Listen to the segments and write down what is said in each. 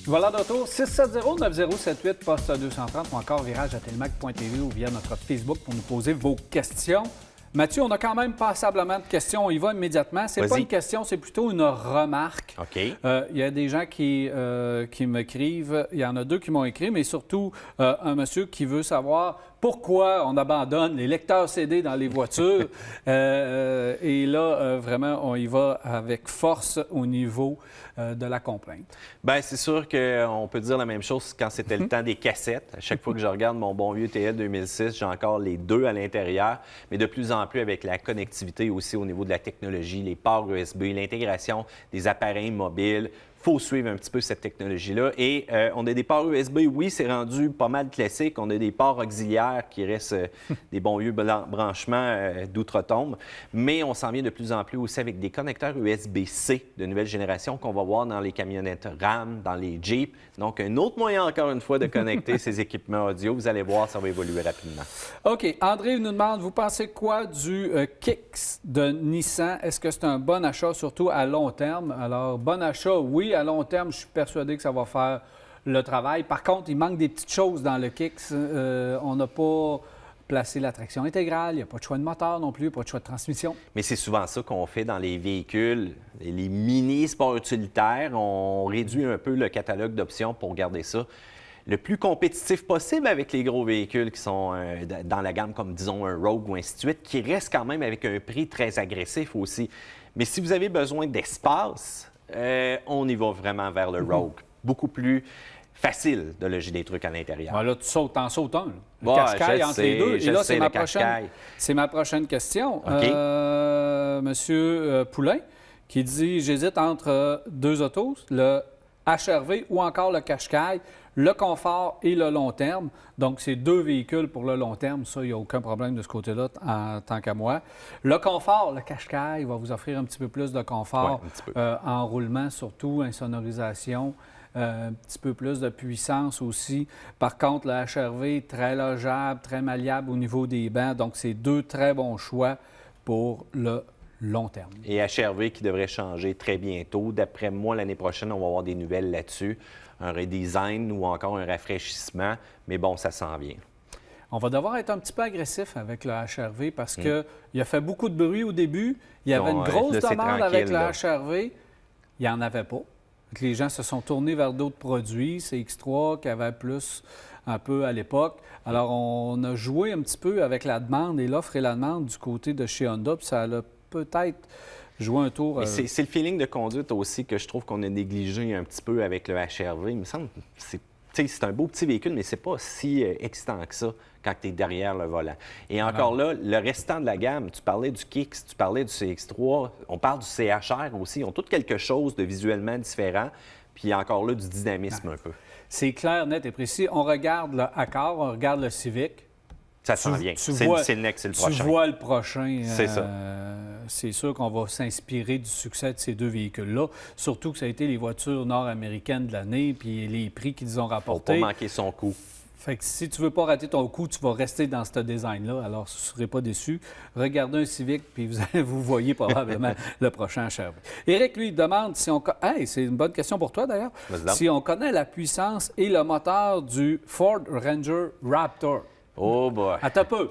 Voilà d'auto, 670-9078, poste 230 ou encore virage@telmac.tv ou via notre Facebook pour nous poser vos questions. Mathieu, on a quand même passablement de questions. On y va immédiatement. C'est pas une question, c'est plutôt une remarque. OK. Il y a des gens qui m'écrivent. Il y en a deux qui m'ont écrit, mais surtout un monsieur qui veut savoir pourquoi on abandonne les lecteurs CD dans les voitures. Et là, vraiment, on y va avec force au niveau de la complainte. Bien, c'est sûr qu'on peut dire la même chose quand c'était le temps des cassettes. À chaque fois que je regarde mon bon vieux TL 2006, j'ai encore les deux à l'intérieur. Mais de plus en plus avec la connectivité aussi au niveau de la technologie, les ports USB, l'intégration des appareils mobiles. Il faut suivre un petit peu cette technologie-là. Et on a des ports USB, oui, c'est rendu pas mal classique. On a des ports auxiliaires qui restent des bons vieux branchements d'outre-tombe. Mais on s'en vient de plus en plus aussi avec des connecteurs USB-C de nouvelle génération qu'on va voir dans les camionnettes RAM, dans les Jeeps. Donc, un autre moyen, encore une fois, de connecter ces équipements audio. Vous allez voir, ça va évoluer rapidement. OK. André nous demande, vous pensez quoi du Kicks de Nissan? Est-ce que c'est un bon achat, surtout à long terme? Alors, bon achat, oui. À long terme, je suis persuadé que ça va faire le travail. Par contre, il manque des petites choses dans le Kicks. On n'a pas placé la traction intégrale, il n'y a pas de choix de moteur non plus, pas de choix de transmission. Mais c'est souvent ça qu'on fait dans les véhicules, les mini-sports utilitaires. On réduit un peu le catalogue d'options pour garder ça le plus compétitif possible avec les gros véhicules qui sont dans la gamme, comme disons un Rogue ou ainsi de suite, qui reste quand même avec un prix très agressif aussi. Mais si vous avez besoin d'espace, on y va vraiment vers le Rogue. Beaucoup plus facile de loger des trucs à l'intérieur. Ah, là, tu sautes en saute un. Le cache-caille entre les deux. Et là, c'est ma prochaine question. OK. Monsieur Poulain, qui dit, j'hésite entre deux autos, le HR-V ou encore le cache-caille, le confort et le long terme. Donc, c'est deux véhicules pour le long terme. Ça, il n'y a aucun problème de ce côté-là, en tant qu'à moi. Le confort, le cache-caille va vous offrir un petit peu plus de confort, en roulement surtout, insonorisation, un petit peu plus de puissance aussi. Par contre, le HR-V, très logeable, très malléable au niveau des bancs. Donc, c'est deux très bons choix pour le long terme. Et HR-V qui devrait changer très bientôt. D'après moi, l'année prochaine, on va avoir des nouvelles là-dessus. Un redesign ou encore un rafraîchissement. Mais bon, ça s'en vient. On va devoir être un petit peu agressif avec le HR-V parce qu'il a fait beaucoup de bruit au début. Il y avait une grosse demande avec le HR-V. Il n'y en avait pas. Donc, les gens se sont tournés vers d'autres produits. C'est X3 qui avait plus un peu à l'époque. Alors, on a joué un petit peu avec la demande et l'offre et la demande du côté de chez Honda. Puis ça a peut-être joué un tour. C'est le feeling de conduite aussi que je trouve qu'on a négligé un petit peu avec le HR-V. Il me semble que c'est un beau petit véhicule, mais c'est pas si excitant que ça quand tu es derrière le volant. Et encore là, le restant de la gamme, tu parlais du Kicks, tu parlais du CX3, on parle du CHR aussi. Ils ont tous quelque chose de visuellement différent, puis encore là, du dynamisme un peu. C'est clair, net et précis. On regarde le Accord, on regarde le Civic. Ça s'en vient. C'est le next, c'est le prochain. Tu vois le prochain. C'est ça. C'est sûr qu'on va s'inspirer du succès de ces deux véhicules-là. Surtout que ça a été les voitures nord-américaines de l'année, puis les prix qu'ils ont rapportés. Faut pas manquer son coup. Fait que si tu veux pas rater ton coup, tu vas rester dans ce design-là. Alors, vous ne serez pas déçu. Regardez un Civic, puis vous voyez probablement le prochain HR-V. Éric, lui, demande si on... Hey, c'est une bonne question pour toi, d'ailleurs. Si on connaît la puissance et le moteur du Ford Ranger Raptor. Oh boy! Attends un peu.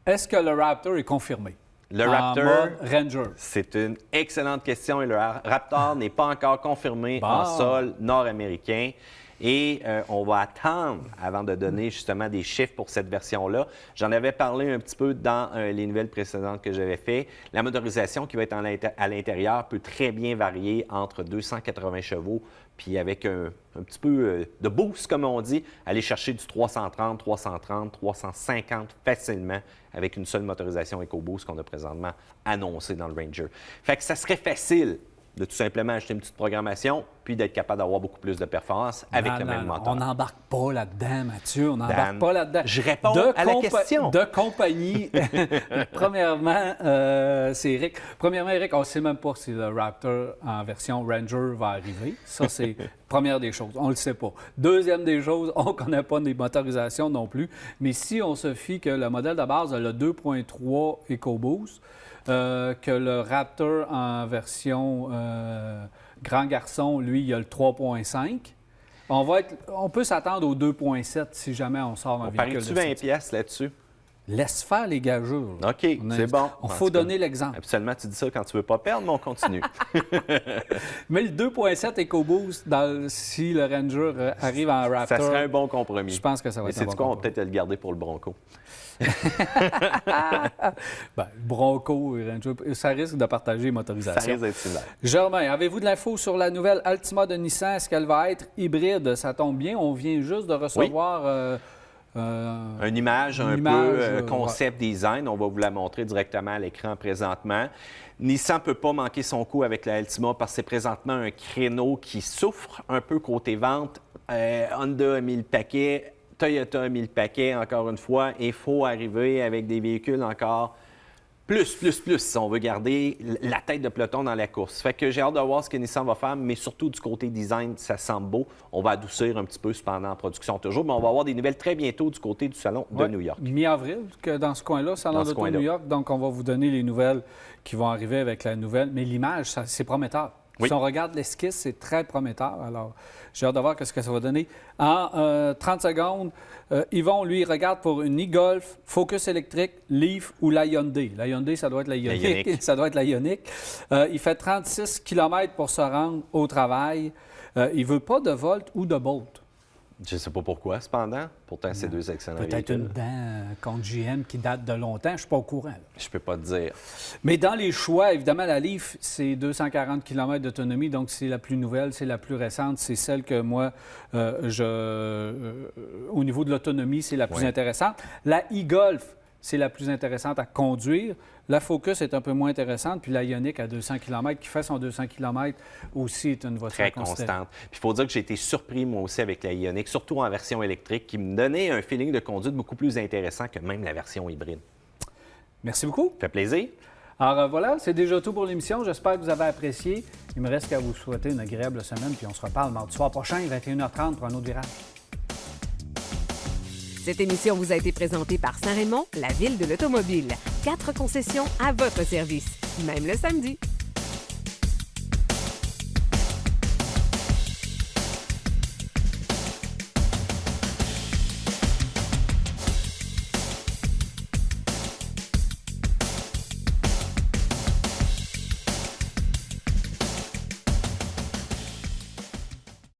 Est-ce que le Raptor est confirmé? Le Raptor, mode Ranger. C'est une excellente question et le Raptor n'est pas encore confirmé en sol nord-américain. Et on va attendre avant de donner justement des chiffres pour cette version-là. J'en avais parlé un petit peu dans les nouvelles précédentes que j'avais fait. La motorisation qui va être à l'intérieur peut très bien varier entre 280 chevaux puis avec un petit peu de boost, comme on dit, aller chercher du 330, 330, 350 facilement avec une seule motorisation EcoBoost qu'on a présentement annoncée dans le Ranger. Fait que ça serait facile de tout simplement acheter une petite programmation puis d'être capable d'avoir beaucoup plus de performance avec le même moteur. On n'embarque pas là-dedans, Mathieu. On n'embarque pas là-dedans. Je réponds à la question. De compagnie. Premièrement, c'est Eric. Premièrement, Eric, on ne sait même pas si le Raptor en version Ranger va arriver. Ça, c'est première des choses. On ne le sait pas. Deuxième des choses, on ne connaît pas les motorisations non plus. Mais si on se fie que le modèle de base a le 2.3 EcoBoost, que le Raptor en version grand garçon, lui, il a le 3.5. On peut s'attendre au 2,7 si jamais on sort un véhicule. Paries-tu 20 pièces là-dessus? Laisse faire les gageurs. Là. OK, c'est bon. Il faut donner l'exemple. Absolument, tu dis ça quand tu veux pas perdre, mais on continue. Mais le 2,7 EcoBoost, si le Ranger arrive en Raptor... Ça serait un bon compromis. Je pense que ça va être un bon compromis. On va peut-être le garder pour le Bronco. Bronco et Ranger, ça risque de partager les motorisations. Ça risque d'être similaire. Germain, avez-vous de l'info sur la nouvelle Altima de Nissan? Est-ce qu'elle va être hybride? Ça tombe bien, on vient juste de recevoir... Une image un peu concept design. On va vous la montrer directement à l'écran présentement. Nissan ne peut pas manquer son coup avec la Altima parce que c'est présentement un créneau qui souffre un peu côté vente. Honda a mis le paquet, Toyota a mis le paquet, encore une fois. Il faut arriver avec des véhicules encore plus, si on veut garder la tête de peloton dans la course. Fait que j'ai hâte de voir ce que Nissan va faire, mais surtout du côté design, ça semble beau. On va adoucir un petit peu cependant en production toujours, mais on va avoir des nouvelles très bientôt du côté du salon de New York. Mi-avril, que dans ce coin-là, salon de New York. Donc, on va vous donner les nouvelles qui vont arriver avec la nouvelle. Mais l'image, c'est prometteur. Oui. Si on regarde l'esquisse, c'est très prometteur. Alors, j'ai hâte de voir ce que ça va donner. En 30 secondes, Yvon, lui, regarde pour une e-Golf, Focus électrique, Leaf ou la Hyundai. La Hyundai, ça doit être la Ioniq. Ça doit être la Ioniq. Il fait 36 km pour se rendre au travail. Il ne veut pas de Volt ou de Bolt. Je ne sais pas pourquoi, cependant. Pourtant, c'est deux excellents véhicules. Peut-être une dent contre GM qui date de longtemps. Je ne suis pas au courant. Là. Je ne peux pas te dire. Mais dans les choix, évidemment, la Leaf, c'est 240 km d'autonomie. Donc, c'est la plus nouvelle, c'est la plus récente. C'est celle que moi, au niveau de l'autonomie, c'est la plus intéressante. La e-Golf, c'est la plus intéressante à conduire. La Focus est un peu moins intéressante. Puis la Ioniq à 200 km, qui fait son 200 km aussi, est une voiture très constante. Puis il faut dire que j'ai été surpris, moi aussi, avec la Ioniq, surtout en version électrique, qui me donnait un feeling de conduite beaucoup plus intéressant que même la version hybride. Merci beaucoup. Ça fait plaisir. Alors voilà, c'est déjà tout pour l'émission. J'espère que vous avez apprécié. Il me reste qu'à vous souhaiter une agréable semaine. Puis on se reparle mardi soir prochain, 21h30, pour un autre virage. Cette émission vous a été présentée par Saint-Raymond, la ville de l'automobile. 4 concessions à votre service, même le samedi.